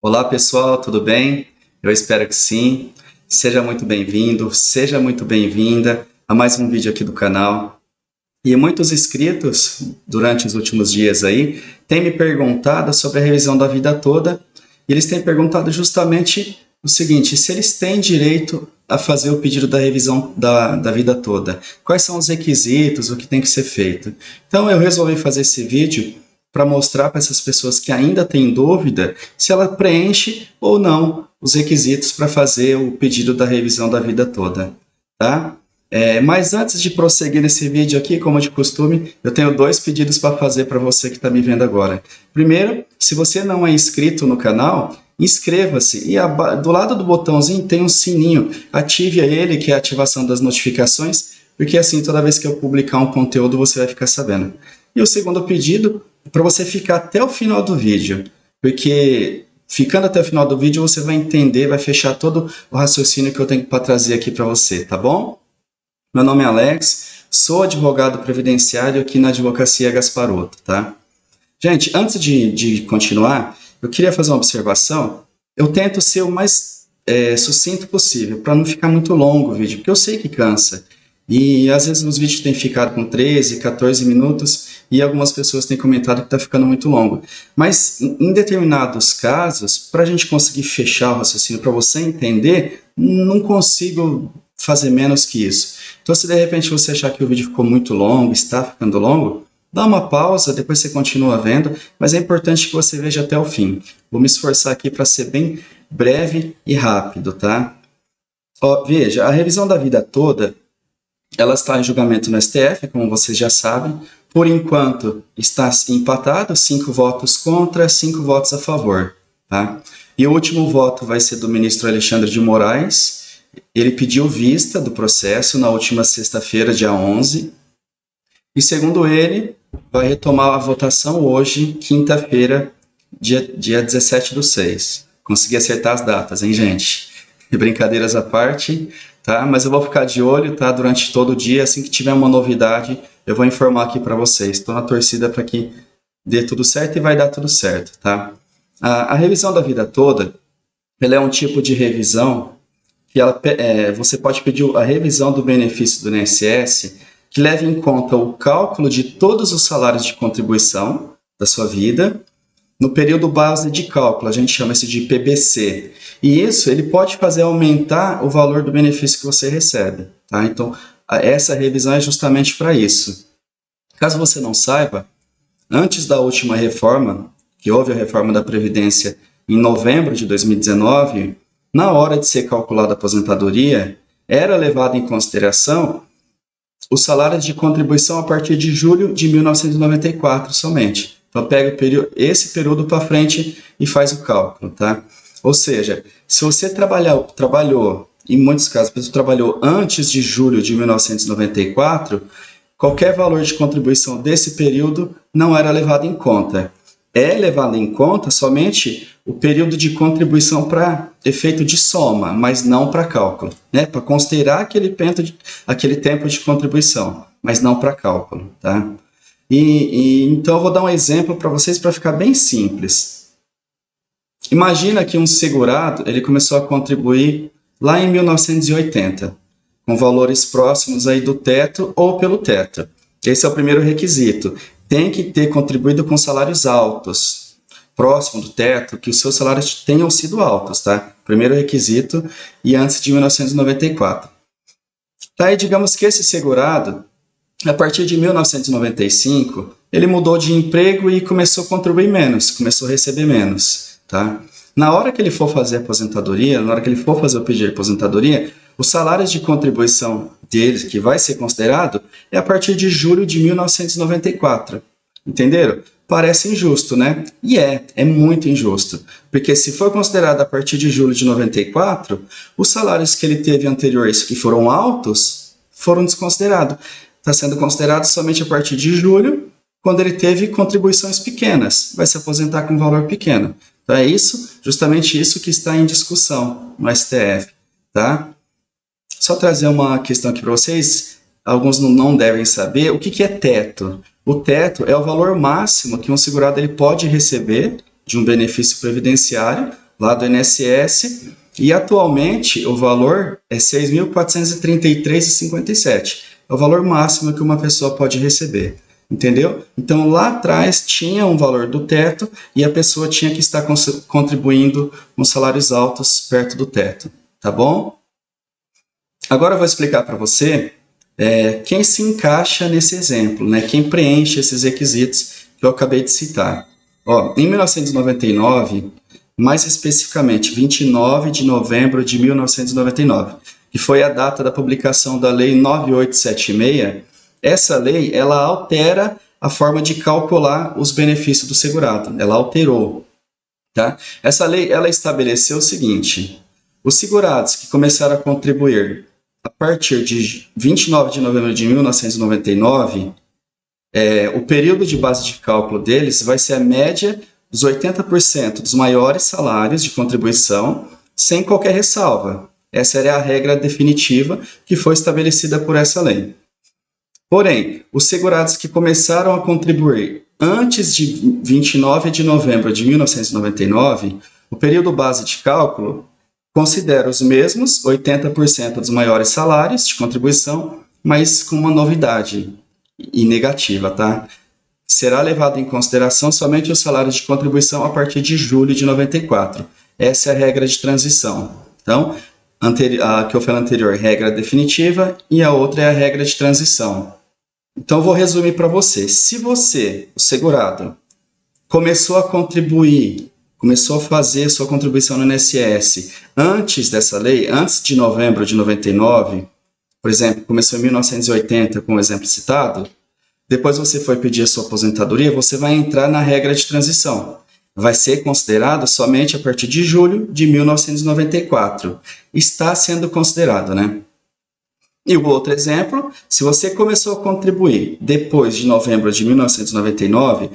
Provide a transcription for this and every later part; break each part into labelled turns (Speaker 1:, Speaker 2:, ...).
Speaker 1: Olá pessoal, tudo bem? Eu espero que sim. Seja muito bem-vindo, seja muito bem-vinda a mais um vídeo aqui do canal. E muitos inscritos, durante os últimos dias aí, têm me perguntado sobre a revisão da vida toda. E eles têm perguntado justamente o seguinte: se eles têm direito a fazer o pedido da revisão da vida toda. Quais são os requisitos, o que tem que ser feito? Então eu resolvi fazer esse vídeo para mostrar para essas pessoas que ainda têm dúvida se ela preenche ou não os requisitos para fazer o pedido da revisão da vida toda, tá? Mas antes de prosseguir nesse vídeo aqui, como de costume, eu tenho dois pedidos para fazer para você que está me vendo agora. Primeiro, se você não é inscrito no canal, inscreva-se e do lado do botãozinho tem um sininho, ative ele, que é a ativação das notificações, porque assim toda vez que eu publicar um conteúdo você vai ficar sabendo. E o segundo pedido é para você ficar até o final do vídeo, porque ficando até o final do vídeo você vai entender, vai fechar todo o raciocínio que eu tenho para trazer aqui para você, tá bom? Meu nome é Alex, sou advogado previdenciário aqui na Advocacia Gasparotto, tá? Gente, antes de continuar, eu queria fazer uma observação. Eu tento ser o mais sucinto possível, para não ficar muito longo o vídeo, porque eu sei que cansa. E às vezes os vídeos têm ficado com 13, 14 minutos e algumas pessoas têm comentado que está ficando muito longo. Mas em determinados casos, para a gente conseguir fechar o raciocínio, para você entender, não consigo fazer menos que isso. Então se de repente você achar que o vídeo ficou muito longo, está ficando longo, dá uma pausa, depois você continua vendo, mas é importante que você veja até o fim. Vou me esforçar aqui para ser bem breve e rápido, tá? Ó, veja, a revisão da vida toda, ela está em julgamento no STF, como vocês já sabem. Por enquanto, está empatado, 5 votos contra, 5 votos a favor, tá? E o último voto vai ser do ministro Alexandre de Moraes. Ele pediu vista do processo na última sexta-feira, dia 11. E segundo ele, vai retomar a votação hoje, quinta-feira, dia 17/6. Consegui acertar as datas, hein, gente? E brincadeiras à parte, tá? Mas eu vou ficar de olho, tá? Durante todo o dia, assim que tiver uma novidade, eu vou informar aqui para vocês. Estou na torcida para que dê tudo certo e vai dar tudo certo, tá? A revisão da vida toda, ela é um tipo de revisão que você pode pedir a revisão do benefício do INSS, que leve em conta o cálculo de todos os salários de contribuição da sua vida, no período base de cálculo, a gente chama isso de PBC. E isso ele pode fazer aumentar o valor do benefício que você recebe, tá? Então, essa revisão é justamente para isso. Caso você não saiba, antes da última reforma, que houve a reforma da Previdência em novembro de 2019, na hora de ser calculada a aposentadoria, era levado em consideração os salários de contribuição a partir de julho de 1994 somente. Então pega esse período para frente e faz o cálculo, tá? Ou seja, se você trabalhou, em muitos casos, você trabalhou antes de julho de 1994, qualquer valor de contribuição desse período não era levado em conta. É levado em conta somente o período de contribuição para efeito de soma, mas não para cálculo, né? Para considerar aquele tempo de contribuição, mas não para cálculo, tá? Então eu vou dar um exemplo para vocês para ficar bem simples. Imagina que um segurado ele começou a contribuir lá em 1980, com valores próximos aí do teto ou pelo teto. Esse é o primeiro requisito. Tem que ter contribuído com salários altos, próximo do teto, que os seus salários tenham sido altos, tá? Primeiro requisito, e antes de 1994. Tá, e digamos que esse segurado, a partir de 1995, ele mudou de emprego e começou a contribuir menos, começou a receber menos, tá? Na hora que ele for fazer a aposentadoria, na hora que ele for fazer o pedido de aposentadoria, os salários de contribuição dele, que vai ser considerado, é a partir de julho de 1994. Entenderam? Parece injusto, né? E é muito injusto. Porque se for considerado a partir de julho de 94, os salários que ele teve anteriores, que foram altos, foram desconsiderados. Está sendo considerado somente a partir de julho, quando ele teve contribuições pequenas. Vai se aposentar com um valor pequeno. Então é isso, justamente isso que está em discussão no STF, tá? Só trazer uma questão aqui para vocês, alguns não devem saber, o que é teto? O teto é o valor máximo que um segurado ele pode receber de um benefício previdenciário lá do INSS, e atualmente o valor é R$ 6.433,57. É o valor máximo que uma pessoa pode receber, entendeu? Então lá atrás tinha um valor do teto e a pessoa tinha que estar contribuindo com salários altos perto do teto, tá bom? Agora eu vou explicar para você quem se encaixa nesse exemplo, né? Quem preenche esses requisitos que eu acabei de citar. Ó, em 1999, mais especificamente 29 de novembro de 1999, que foi a data da publicação da Lei 9876, essa lei ela altera a forma de calcular os benefícios do segurado, ela alterou. Tá? Essa lei ela estabeleceu o seguinte: os segurados que começaram a contribuir a partir de 29 de novembro de 1999, o período de base de cálculo deles vai ser a média dos 80% dos maiores salários de contribuição, sem qualquer ressalva. Essa era a regra definitiva que foi estabelecida por essa lei. Porém, os segurados que começaram a contribuir antes de 29 de novembro de 1999, o período base de cálculo considera os mesmos 80% dos maiores salários de contribuição, mas com uma novidade e negativa, tá? Será levado em consideração somente os salários de contribuição a partir de julho de 94. Essa é a regra de transição. Então, a que eu falei anterior, regra definitiva, e a outra é a regra de transição. Então, eu vou resumir para você. Se você, o segurado, começou a contribuir, começou a fazer sua contribuição no INSS antes dessa lei, antes de novembro de 99, por exemplo, começou em 1980, com o exemplo citado, depois você foi pedir a sua aposentadoria, você vai entrar na regra de transição. Vai ser considerado somente a partir de julho de 1994. Está sendo considerado, né? E o outro exemplo, se você começou a contribuir depois de novembro de 1999,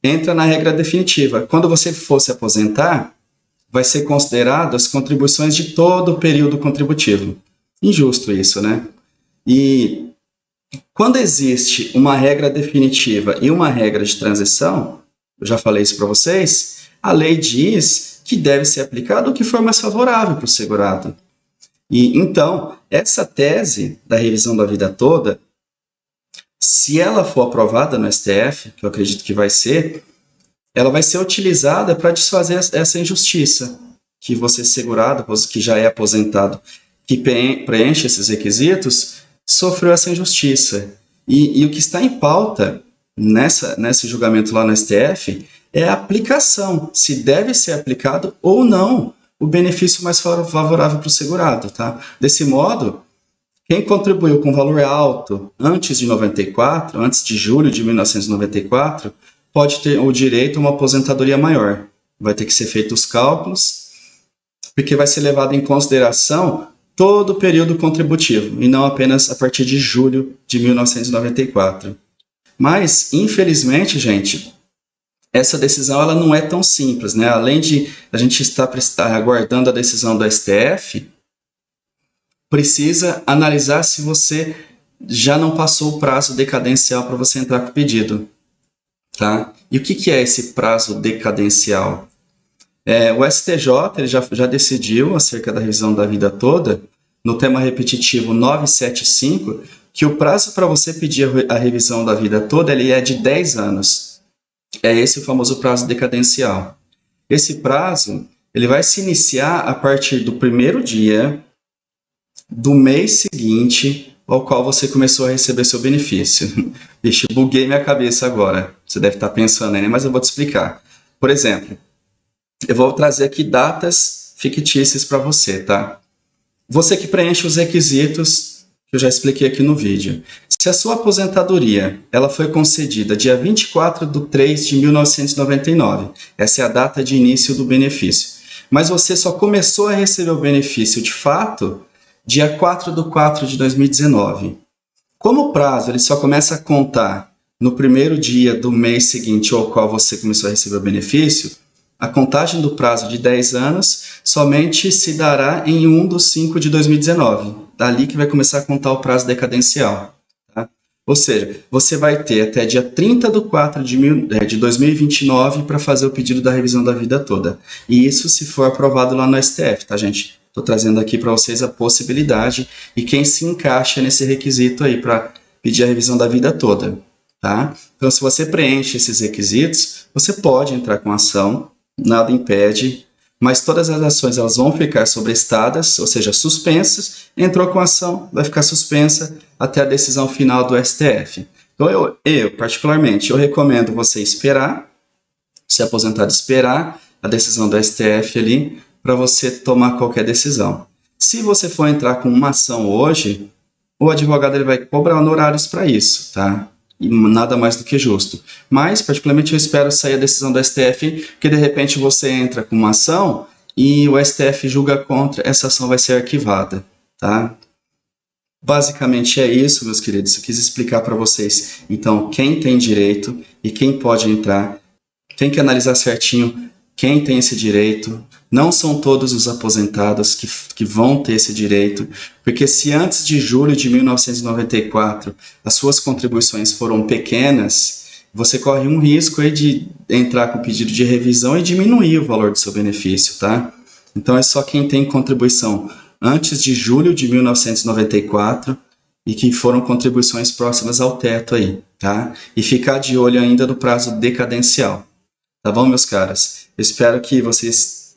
Speaker 1: entra na regra definitiva. Quando você for se aposentar, vai ser considerado as contribuições de todo o período contributivo. Injusto isso, né? E quando existe uma regra definitiva e uma regra de transição, eu já falei isso para vocês, a lei diz que deve ser aplicado o que for mais favorável para o segurado. E então, essa tese da revisão da vida toda, se ela for aprovada no STF, que eu acredito que vai ser, ela vai ser utilizada para desfazer essa injustiça, que você segurado, que já é aposentado, que preenche esses requisitos, sofreu essa injustiça. E o que está em pauta nesse julgamento lá no STF é a aplicação, se deve ser aplicado ou não o benefício mais favorável para o segurado. Tá? Desse modo, quem contribuiu com valor alto antes de 94, antes de julho de 1994, pode ter o direito a uma aposentadoria maior. Vai ter que ser feitos os cálculos, porque vai ser levado em consideração todo o período contributivo, e não apenas a partir de julho de 1994. Mas, infelizmente, gente, essa decisão ela não é tão simples, né? Além de a gente estar aguardando a decisão do STF, precisa analisar se você já não passou o prazo decadencial para você entrar com o pedido. Tá? E o que é esse prazo decadencial? O STJ ele já decidiu acerca da revisão da vida toda, no tema repetitivo 975, que o prazo para você pedir a revisão da vida toda ele é de 10 anos. É esse o famoso prazo decadencial. Esse prazo ele vai se iniciar a partir do primeiro dia do mês seguinte ao qual você começou a receber seu benefício. Vixe, buguei minha cabeça agora. Você deve estar pensando aí, né? Mas eu vou te explicar. Por exemplo, eu vou trazer aqui datas fictícias para você, tá? Você que preenche os requisitos que eu já expliquei aqui no vídeo. Se a sua aposentadoria ela foi concedida dia 24 de 3 de 1999, essa é a data de início do benefício, mas você só começou a receber o benefício de fato dia 4 de 4 de 2019. Como o prazo ele só começa a contar no primeiro dia do mês seguinte ao qual você começou a receber o benefício, a contagem do prazo de 10 anos somente se dará em 1 de 5 de 2019. Dali que vai começar a contar o prazo decadencial. Tá? Ou seja, você vai ter até dia 30 de 4 de 2029 para fazer o pedido da revisão da vida toda. E isso se for aprovado lá no STF, tá, gente? Estou trazendo aqui para vocês a possibilidade e quem se encaixa nesse requisito aí para pedir a revisão da vida toda, tá? Então, se você preenche esses requisitos, você pode entrar com ação, nada impede, mas todas as ações elas vão ficar sobrestadas, ou seja, suspensas. Entrou com ação, vai ficar suspensa até a decisão final do STF. Então, eu particularmente, eu recomendo você esperar, se aposentado, esperar a decisão do STF ali, para você tomar qualquer decisão. Se você for entrar com uma ação hoje, o advogado ele vai cobrar honorários para isso, tá? E nada mais do que justo. Mas, particularmente, eu espero sair a decisão do STF, que de repente você entra com uma ação e o STF julga contra, essa ação vai ser arquivada, tá? Basicamente é isso, meus queridos. Eu quis explicar para vocês. Então, quem tem direito e quem pode entrar, tem que analisar certinho quem tem esse direito. Não são todos os aposentados que vão ter esse direito, porque se antes de julho de 1994 as suas contribuições foram pequenas, você corre um risco aí de entrar com pedido de revisão e diminuir o valor do seu benefício, tá? Então é só quem tem contribuição antes de julho de 1994 e que foram contribuições próximas ao teto aí, tá? E ficar de olho ainda no prazo decadencial. Tá bom, meus caras? Eu espero que vocês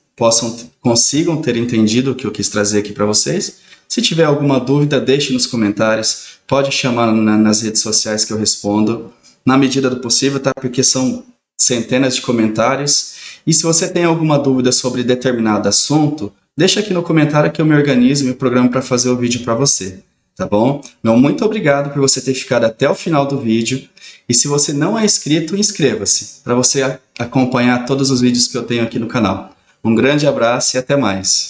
Speaker 1: consigam ter entendido o que eu quis trazer aqui para vocês. Se tiver alguma dúvida, deixe nos comentários. Pode chamar nas redes sociais que eu respondo, na medida do possível, tá? Porque são centenas de comentários. E se você tem alguma dúvida sobre determinado assunto, deixa aqui no comentário que eu me organizo e me programo para fazer o vídeo para você. Tá bom? Meu muito obrigado por você ter ficado até o final do vídeo. E se você não é inscrito, inscreva-se para você acompanhar todos os vídeos que eu tenho aqui no canal. Um grande abraço e até mais.